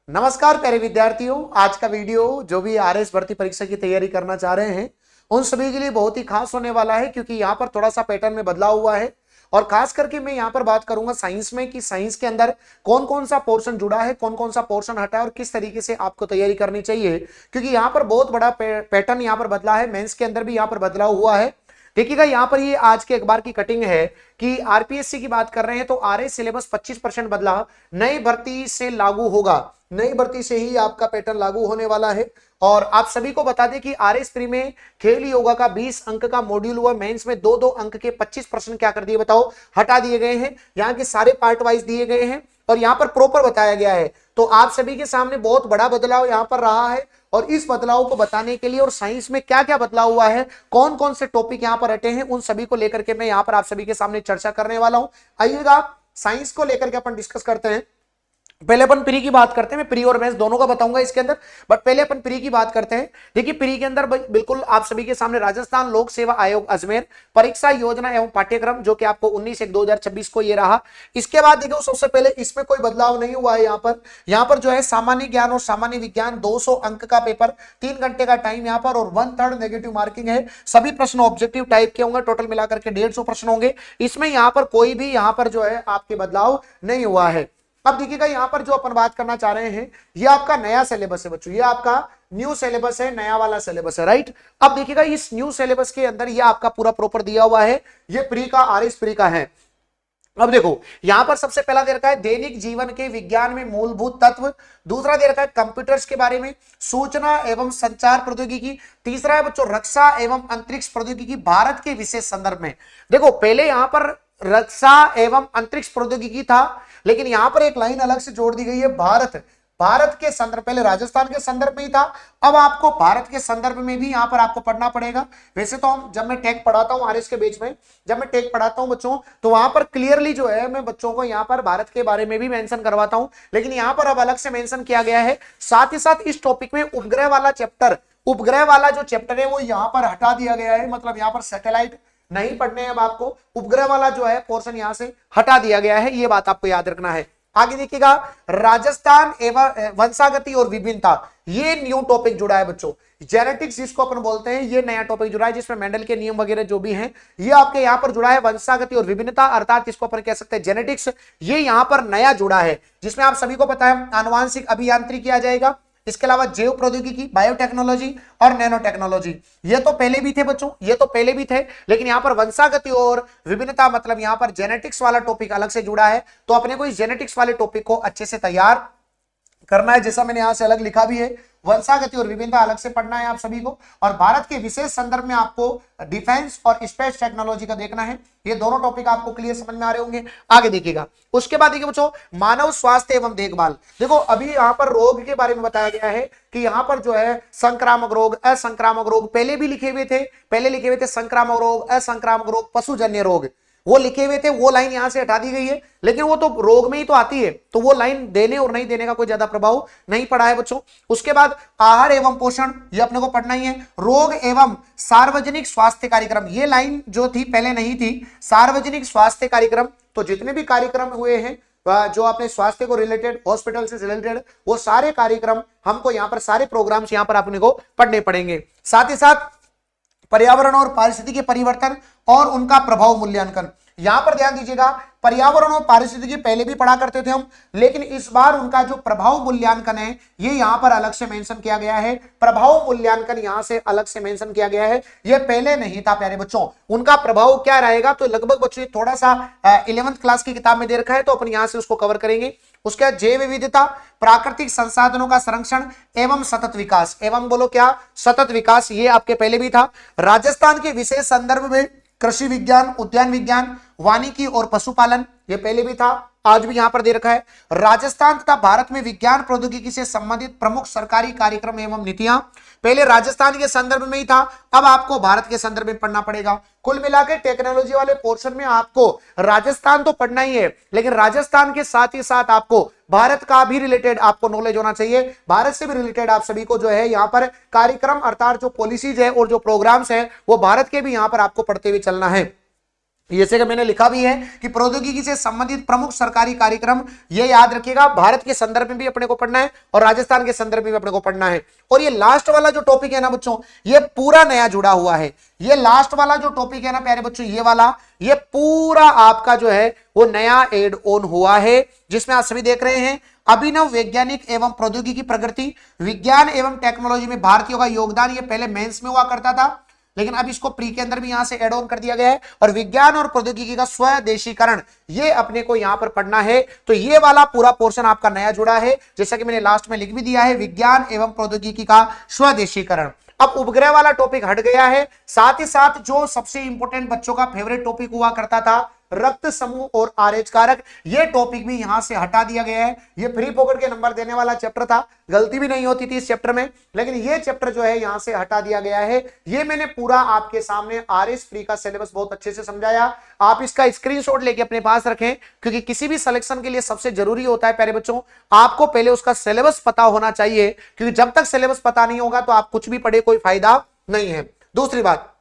नमस्कार प्यारे विद्यार्थियों, आज का वीडियो जो भी आरएस भर्ती परीक्षा की तैयारी करना चाह रहे हैं उन सभी के लिए बहुत ही खास होने वाला है, क्योंकि यहाँ पर थोड़ा सा पैटर्न में बदलाव हुआ है। और खास करके मैं यहाँ पर बात करूंगा साइंस में कि साइंस के अंदर कौन कौन सा पोर्शन जुड़ा है, कौन कौन सा पोर्शन हटा है और किस तरीके से आपको तैयारी करनी चाहिए, क्योंकि यहाँ पर बहुत बड़ा पैटर्न यहाँ पर बदला है। मेंस के अंदर भी यहाँ पर बदलाव हुआ है। देखिएगा यहाँ पर ये आज के अखबार की कटिंग है कि आरपीएससी की बात कर रहे हैं तो आरएस सिलेबस 25% बदला, नई भर्ती से लागू होगा, नई भर्ती से ही आपका पैटर्न लागू होने वाला है। और आप सभी को बता दें कि आरएस प्री में खेल योगा का 20 अंक का मॉड्यूल हुआ, मेंस में 2-2 अंक के 25% क्या कर दिए बताओ, हटा दिए गए हैं। यहाँ के सारे पार्ट वाइज दिए गए हैं और यहाँ पर प्रॉपर बताया गया है। तो आप सभी के सामने बहुत बड़ा बदलाव यहाँ पर रहा है और इस बदलाव को बताने के लिए और साइंस में क्या क्या बदलाव हुआ है, कौन कौन से टॉपिक यहाँ पर हटे हैं, उन सभी को लेकर के मैं यहाँ पर आप सभी के सामने चर्चा करने वाला हूं। आइएगा साइंस को लेकर के अपन डिस्कस करते हैं। पहले अपन प्री की बात करते हैं, मैं प्री और मेंस दोनों का बताऊंगा इसके अंदर, बट पहले अपन प्री की बात करते हैं। देखिए प्री के अंदर बिल्कुल आप सभी के सामने राजस्थान लोक सेवा आयोग अजमेर परीक्षा योजना एवं पाठ्यक्रम जो कि आपको 19/1/2026 को ये रहा। इसके बाद देखो सबसे पहले इसमें कोई बदलाव नहीं हुआ है। यहाँ पर जो है सामान्य ज्ञान और सामान्य विज्ञान 200 अंक का पेपर, 3 घंटे का टाइम यहाँ पर और 1/3 नेगेटिव मार्किंग है। सभी प्रश्न ऑब्जेक्टिव टाइप के होंगे, टोटल मिलाकर के 150 प्रश्न होंगे। इसमें यहाँ पर कोई भी यहाँ पर जो है आपके बदलाव नहीं हुआ है। अब देखिएगा यहाँ पर जो अपन बात करना चाह रहे हैं ये आपका नया सिलेबस है बच्चों, ये आपका न्यू सिलेबस है, नया वाला सिलेबस है, राइट। अब देखिएगा इस न्यू सिलेबस के अंदर ये आपका पूरा प्रॉपर दिया हुआ है, ये प्री का आरएस प्री का है। अब देखो यहां पर सबसे पहला दे रखा है दैनिक जीवन के विज्ञान में मूलभूत तत्व, दूसरा दे रखा है कंप्यूटर्स के बारे में, सूचना एवं संचार प्रौद्योगिकी, तीसरा है बच्चों रक्षा एवं अंतरिक्ष प्रौद्योगिकी भारत के विशेष संदर्भ में। देखो पहले यहां पर रक्षा एवं अंतरिक्ष प्रौद्योगिकी था, लेकिन यहां पर एक लाइन अलग से जोड़ दी गई है भारत के संदर्भ, पहले राजस्थान के संदर्भ में ही था, अब आपको भारत के संदर्भ में भी यहां पर आपको पढ़ना पड़ेगा। वैसे तो हम जब मैं टेक पढ़ाता हूं आरएस के बेच में, जब मैं टेक पढ़ाता हूं बच्चों तो वहां पर क्लियरली जो है मैं बच्चों को यहां पर भारत के बारे में भी मेंशन करवाता हूं, लेकिन यहां पर अब अलग से मेंशन किया गया है। साथ ही साथ इस टॉपिक में उपग्रह वाला जो चैप्टर है वो यहां पर हटा दिया गया है, मतलब यहां पर सैटेलाइट नहीं पढ़ने हैं। अब आपको उपग्रह वाला जो है पोर्शन यहां से हटा दिया गया है, ये बात आपको याद रखना है। आगे देखिएगा राजस्थान एवं वंशागति और विभिन्नता, ये न्यू टॉपिक जुड़ा है बच्चों। जेनेटिक्स जिसको अपन बोलते हैं ये नया टॉपिक जुड़ा है, जिसमें मेंडल के नियम वगैरह जो भी हैं ये आपके यहां पर जुड़ा है। वंशागति और विभिन्नता अर्थात जिसको अपन कह सकते हैं जेनेटिक्स, ये यहां पर नया जुड़ा है, जिसमें आप सभी को पता है आनुवांशिक अभियांत्रिकी आ जाएगा। इसके अलावा जैव प्रौद्योगिकी, बायोटेक्नोलॉजी और नैनो टेक्नोलॉजी, ये तो पहले भी थे बच्चों, ये तो पहले भी थे, लेकिन यहां पर वंशागति और विभिन्नता मतलब यहां पर जेनेटिक्स वाला टॉपिक अलग से जुड़ा है। तो अपने को इस जेनेटिक्स वाले टॉपिक को अच्छे से तैयार करना है, जैसा मैंने यहां से अलग लिखा भी है, वंशागति और विभिन्नता अलग से पढ़ना है आप सभी को। और भारत के विशेष संदर्भ में आपको डिफेंस और स्पेस टेक्नोलॉजी का देखना है। ये दोनों टॉपिक आपको क्लियर समझ में आ रहे होंगे। आगे देखिएगा उसके बाद देखिए बच्चों मानव स्वास्थ्य एवं देखभाल। देखो अभी यहाँ पर रोग के बारे में बताया गया है कि यहाँ पर जो है संक्रामक रोग, असंक्रामक रोग पहले भी लिखे हुए थे, संक्रामक रोग, असंक्रामक रोग, पशुजन्य रोग वो लिखे हुए थे, वो लाइन यहां से हटा दी गई है, लेकिन वो तो रोग में ही तो आती है, तो वो लाइन देने और नहीं देने का कोई ज्यादा प्रभाव नहीं पड़ा है बच्चों। उसके बाद आहार एवं पोषण, ये अपने को पढ़ना ही है। रोग एवं सार्वजनिक स्वास्थ्य कार्यक्रम, ये लाइन जो थी पहले नहीं थी। सार्वजनिक स्वास्थ्य कार्यक्रम, तो जितने भी कार्यक्रम हुए हैं जो अपने स्वास्थ्य को रिलेटेड, हॉस्पिटल से रिलेटेड, वो सारे कार्यक्रम हमको यहाँ पर, सारे प्रोग्राम्स यहाँ पर अपने को पढ़ने पड़ेंगे। साथ ही साथ पर्यावरण और पारिस्थितिकी परिवर्तन और उनका प्रभाव मूल्यांकन, यहां पर ध्यान दीजिएगा। पर्यावरण और पारिस्थितिकी पहले भी पढ़ा करते थे हम, लेकिन इस बार उनका जो प्रभाव मूल्यांकन है ये यहां पर अलग से मेंशन किया गया है। प्रभाव मूल्यांकन यहां से अलग से मेंशन किया गया है, ये पहले नहीं था प्यारे बच्चों। उनका प्रभाव क्या रहेगा, तो लगभग बच्चों थोड़ा सा 11th क्लास की किताब में दे रखा है, तो अपन यहां से उसको कवर करेंगे। उसके बाद जैव विविधता, प्राकृतिक संसाधनों का संरक्षण एवं सतत विकास, एवं बोलो क्या, सतत विकास, ये आपके पहले भी था। राजस्थान के विशेष संदर्भ में कृषि विज्ञान, उद्यान विज्ञान, वानिकी और पशुपालन, ये पहले भी था, आज भी यहां पर दे रखा है। राजस्थान तथा भारत में विज्ञान प्रौद्योगिकी से संबंधित प्रमुख सरकारी कार्यक्रम एवं नीतियां, पहले राजस्थान के संदर्भ में ही था, अब आपको भारत के संदर्भ में पढ़ना पड़ेगा। कुल मिलाकर टेक्नोलॉजी वाले पोर्शन में आपको राजस्थान तो पढ़ना ही है, लेकिन राजस्थान के साथ ही साथ आपको भारत का भी रिलेटेड आपको नॉलेज होना चाहिए। भारत से भी रिलेटेड आप सभी को जो है यहाँ पर कार्यक्रम अर्थात जो पॉलिसीज है और जो प्रोग्राम्स है वो भारत के भी यहाँ पर आपको पढ़ते हुए चलना है। जैसे कि मैंने लिखा भी है कि प्रौद्योगिकी से संबंधित प्रमुख सरकारी कार्यक्रम, ये याद रखिएगा, भारत के संदर्भ में भी अपने को पढ़ना है और राजस्थान के संदर्भ में भी अपने को पढ़ना है। और ये लास्ट वाला जो टॉपिक है ना बच्चों, ये पूरा नया जुड़ा हुआ है। ये लास्ट वाला जो टॉपिक है ना प्यारे बच्चों, ये वाला, ये पूरा आपका जो है वो नया एड ऑन हुआ है, जिसमें आप सभी देख रहे हैं अभिनव वैज्ञानिक एवं प्रौद्योगिकी प्रगति, विज्ञान एवं टेक्नोलॉजी में भारतीयों का योगदान। ये पहले मेंस में हुआ करता था, लेकिन अब इसको प्री के अंदर भी यहां से एड ऑन कर दिया गया है। और विज्ञान और प्रौद्योगिकी का स्वदेशीकरण, ये अपने को यहां पर पढ़ना है। तो ये वाला पूरा पोर्शन आपका नया जुड़ा है, जैसा कि मैंने लास्ट में लिख भी दिया है, विज्ञान एवं प्रौद्योगिकी का स्वदेशीकरण। अब उपग्रह वाला टॉपिक हट गया है। साथ ही साथ जो सबसे इंपॉर्टेंट बच्चों का फेवरेट टॉपिक हुआ करता था, रक्त समूह और आरएच कारक, ये टॉपिक भी यहां से हटा दिया गया है। ये फ्री पॉकेट के नंबर देने वाला चैप्टर था, गलती भी नहीं होती थी इस चैप्टर में, लेकिन ये चैप्टर जो है यहां से हटा दिया गया है। ये मैंने पूरा आपके सामने आरएस फ्री का सिलेबस बहुत अच्छे से समझाया। आप इसका स्क्रीनशॉट लेके अपने पास रखें, क्योंकि किसी भी सिलेक्शन के लिए सबसे जरूरी होता है प्यारे बच्चों, आपको पहले उसका सिलेबस पता होना चाहिए, क्योंकि जब तक सिलेबस पता नहीं होगा तो आप कुछ भी पढ़े कोई फायदा नहीं है। दूसरी बात,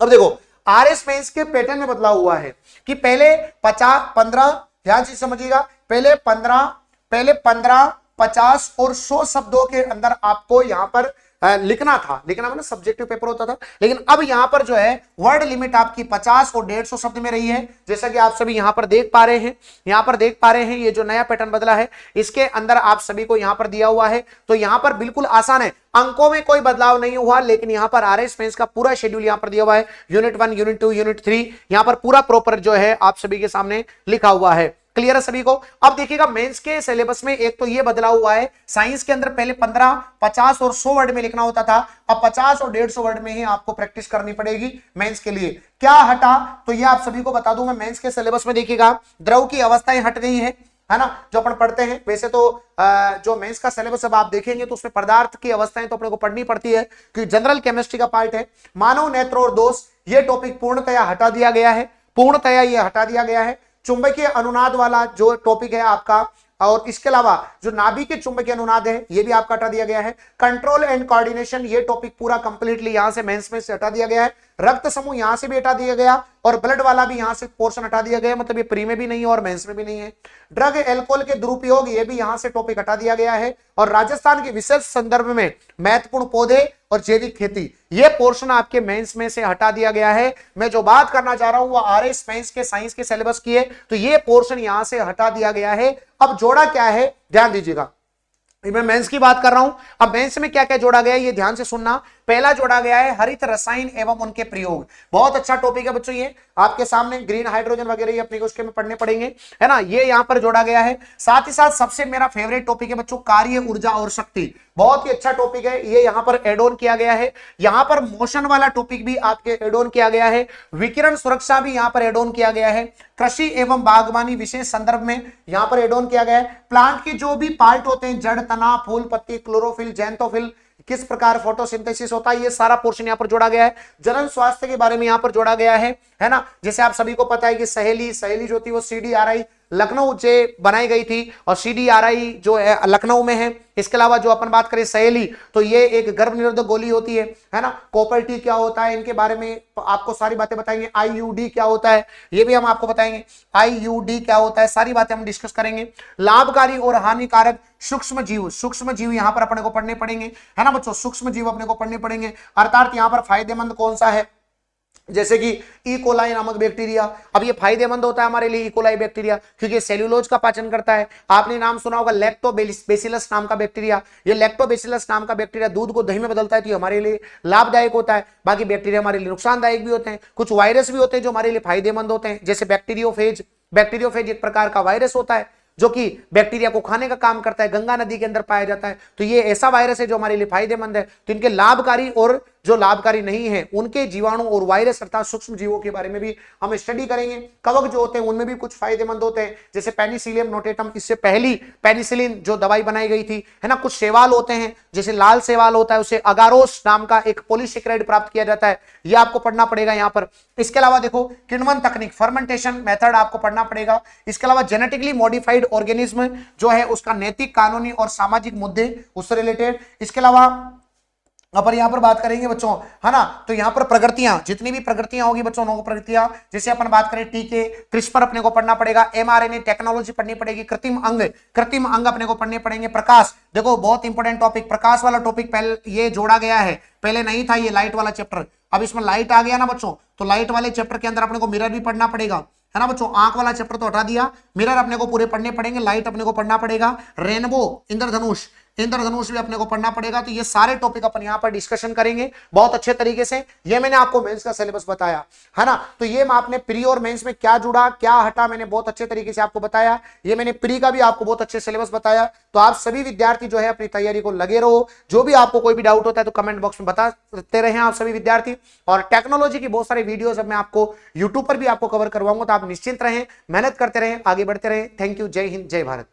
अब देखो आरएस मेंस के पैटर्न में बदलाव हुआ है कि पहले 50-15, ध्यान से समझिएगा, पहले 15, 50 और 100 शब्दों के अंदर आपको यहां पर लिखना था, लिखना मतलब सब्जेक्टिव पेपर होता था। लेकिन अब यहां पर जो है वर्ड लिमिट आपकी 50 और 150 शब्द में रही है, जैसा कि आप सभी यहां पर देख पा रहे हैं। यहां पर देख पा रहे हैं ये जो नया पैटर्न बदला है, इसके अंदर आप सभी को यहां पर दिया हुआ है। तो यहां पर बिल्कुल आसान है, अंकों में कोई बदलाव नहीं हुआ, लेकिन यहां पर आरएस मेंस का पूरा शेड्यूल यहां पर दिया हुआ है। यूनिट 1, यूनिट 2, यूनिट 3, यहां पर पूरा प्रॉपर जो है आप सभी के सामने लिखा हुआ है। क्लियर है सभी को? अब देखिएगा मेंस के सिलेबस में एक तो ये बदलाव हुआ है, साइंस के अंदर पहले 15, 50 और 100 वर्ड में लिखना होता था, अब 50 और 150 वर्ड में ही आपको प्रैक्टिस करनी पड़ेगी मेंस के लिए। क्या हटा, तो ये आप सभी को बता दूं मैं, मेंस के सिलेबस में देखिएगा द्रव की अवस्थाएं हट गई है ना, जो अपन पढ़ते हैं। वैसे तो जो मेंस का सिलेबस अब आप देखेंगे तो उसमें पदार्थ की अवस्थाएं तो अपने को पढ़नी पड़ती है, क्योंकि जनरल केमिस्ट्री का पार्ट है। मानव नेत्र और दोष, ये टॉपिक पूर्णतया हटा दिया गया है, पूर्णतया ये हटा दिया गया है। चुंबकीय अनुनाद वाला जो टॉपिक है आपका, और इसके अलावा जो नाभिक के चुंबकीय अनुनाद है, ये भी आपका हटा दिया गया है। कंट्रोल एंड कोऑर्डिनेशन, ये टॉपिक पूरा कंप्लीटली यहां से मेंस में से हटा दिया गया है। रक्त समूह यहां से भी हटा दिया गया, और ब्लड वाला भी यहां से पोर्शन हटा दिया गया, मतलब ये प्री में भी नहीं है और मेंस में भी नहीं है। ड्रग एल्कोहल के दुरुपयोग, ये भी यहां से टॉपिक हटा दिया गया है। और राजस्थान के विशेष संदर्भ में महत्वपूर्ण पौधे और जैविक खेती, ये पोर्शन आपके मेंस में से हटा दिया गया है। मैं जो बात करना चाह रहा हूं वो आरएस मेंस के साइंस के सिलेबस की है, तो ये पोर्शन यहां से हटा दिया गया है। अब जोड़ा क्या है, ध्यान दीजिएगा, मैं मेंस की बात कर रहा हूं। अब मेंस में क्या क्या जोड़ा गया है ये ध्यान से सुनना। पहला जोड़ा गया है हरित रसायन एवं उनके प्रयोग, बहुत अच्छा टॉपिक है बच्चों, ये आपके सामने ग्रीन हाइड्रोजन वगैरह ये अपने को उसके में पढ़ने पड़ेंगे, है ना, ये यहां पर जोड़ा गया है। साथ ही साथ सबसे मेरा फेवरेट टॉपिक है बच्चों कार्य, ऊर्जा और शक्ति, बहुत ही अच्छा टॉपिक है, ये यहां पर एड ऑन किया गया है। यहां पर मोशन वाला टॉपिक भी आपके एड ऑन किया गया है। विकिरण सुरक्षा भी यहां पर एड ऑन किया गया है। कृषि एवं बागवानी विशेष संदर्भ में यहां पर एड ऑन किया गया है। प्लांट के जो भी पार्ट होते हैं, जड़, तना, फूल, पत्ती, क्लोरोफिल, जैंथोफिल, किस प्रकार फोटोसिंथेसिस होता है, ये सारा पोर्शन यहां पर जोड़ा गया है। जनन स्वास्थ्य के बारे में यहां पर जोड़ा गया है ना। जैसे आप सभी को पता है कि सहेली जो थी वो CDRI लखनऊ से बनाई गई थी, और CDRI जो है लखनऊ में है। इसके अलावा जो अपन बात करें सहेली, तो ये एक गर्भ निरोधक गोली होती है ना। कॉपर टी क्या होता है, इनके बारे में आपको सारी बातें बताएंगे। IUD क्या होता है, ये भी हम आपको बताएंगे। IUD क्या होता है, सारी बातें हम डिस्कस करेंगे। लाभकारी और हानिकारक सूक्ष्म जीव यहां पर अपने को पढ़ने पड़ेंगे, है ना बच्चों, सूक्ष्म जीव अपने को पढ़ने पड़ेंगे। अर्थात यहां पर फायदेमंद कौन सा है, जैसे कि ई कोलाई नामक बैक्टीरिया। अब ये फायदेमंद होता है हमारे लिए, ई कोलाई बैक्टीरिया, क्योंकि सेल्यूलोज का पाचन करता है। आपने नाम सुना होगा लैक्टोबैसिलस नाम का बैक्टीरिया। ये लैक्टोबैसिलस नाम का बैक्टीरिया दूध को दही में बदलता है, तो हमारे लिए लाभदायक होता है। बाकी बैक्टीरिया हमारे लिए नुकसानदायक भी होते हैं। कुछ वायरस भी होते हैं जो हमारे लिए फायदेमंद होते हैं, जैसे बैक्टीरियोफेज एक प्रकार का वायरस होता है जो कि बैक्टीरिया को खाने का काम करता है, गंगा नदी के अंदर पाया जाता है। तो ये ऐसा वायरस है जो हमारे लिए फायदेमंद है। तो इनके लाभकारी और जो लाभकारी नहीं है, उनके जीवाणु और वायरस अर्थात सूक्ष्म जीवों के बारे में भी हम स्टडी करेंगे। कवक जो होते हैं उनमें भी कुछ फायदेमंद होते हैं, जैसे पेनिसिलियम नोटेटम, इससे पहली पेनिसिलिन जो दवाई बनाई गई थी, है ना। कुछ शैवाल होते हैं, जैसे लाल शैवाल होता है, उसे अगारोस नाम का एक पॉलीसेकेराइड प्राप्त किया जाता है, यह आपको पढ़ना पड़ेगा यहाँ पर। इसके अलावा देखो किण्वन तकनीक, फर्मेंटेशन मेथड आपको पढ़ना पड़ेगा। इसके अलावा जेनेटिकली मॉडिफाइड ऑर्गेनिज्म जो है उसका नैतिक, कानूनी और सामाजिक मुद्दे उससे रिलेटेड। इसके अलावा अपन यहाँ पर बात करेंगे बच्चों, है ना। तो यहाँ पर प्रगतियां, जितनी भी प्रगतियां होगी बच्चों, नौ प्रगतियां, जैसे अपन बात करें टीके, क्रिस्पर अपने को पढ़ना पड़ेगा, एमआरएनए टेक्नोलॉजी पढ़नी पड़ेगी, कृत्रिम अंग अपने को पढ़ने पड़ेंगे, प्रकाश, देखो बहुत इंपॉर्टेंट टॉपिक, प्रकाश वाला टॉपिक पहले ये जोड़ा गया है, पहले नहीं था ये लाइट वाला चैप्टर, अब इसमें लाइट आ गया ना बच्चों, तो लाइट वाले चैप्टर के अंदर अपने को मिरर भी पढ़ना पड़ेगा, है ना बच्चों। आंख वाला चैप्टर तो हटा दिया, मिरर अपने को पूरे पढ़ने पड़ेंगे, लाइट अपने को पढ़ना पड़ेगा, रेनबो, इंद्रधनुष, इंद्रधनुष भी अपने को पढ़ना पड़ेगा। तो ये सारे टॉपिक अपन यहाँ पर डिस्कशन करेंगे बहुत अच्छे तरीके से। ये मैंने आपको मेंस का सिलेबस बताया, है ना। तो ये आपने प्री और मेंस में क्या जुड़ा क्या हटा, मैंने बहुत अच्छे तरीके से आपको बताया। ये मैंने प्री का भी आपको बहुत अच्छे सिलेबस बताया। तो आप सभी विद्यार्थी जो है अपनी तैयारी को लगे रहो। जो भी आपको कोई भी डाउट होता है तो कमेंट बॉक्स में बताते रहे आप सभी विद्यार्थी। और टेक्नोलॉजी की बहुत सारी वीडियोस अब मैं आपको यूट्यूब पर भी आपको कवर करवाऊंगा, तो आप निश्चिंत रहें, मेहनत करते रहें, आगे बढ़ते रहें। थैंक यू, जय हिंद, जय भारत।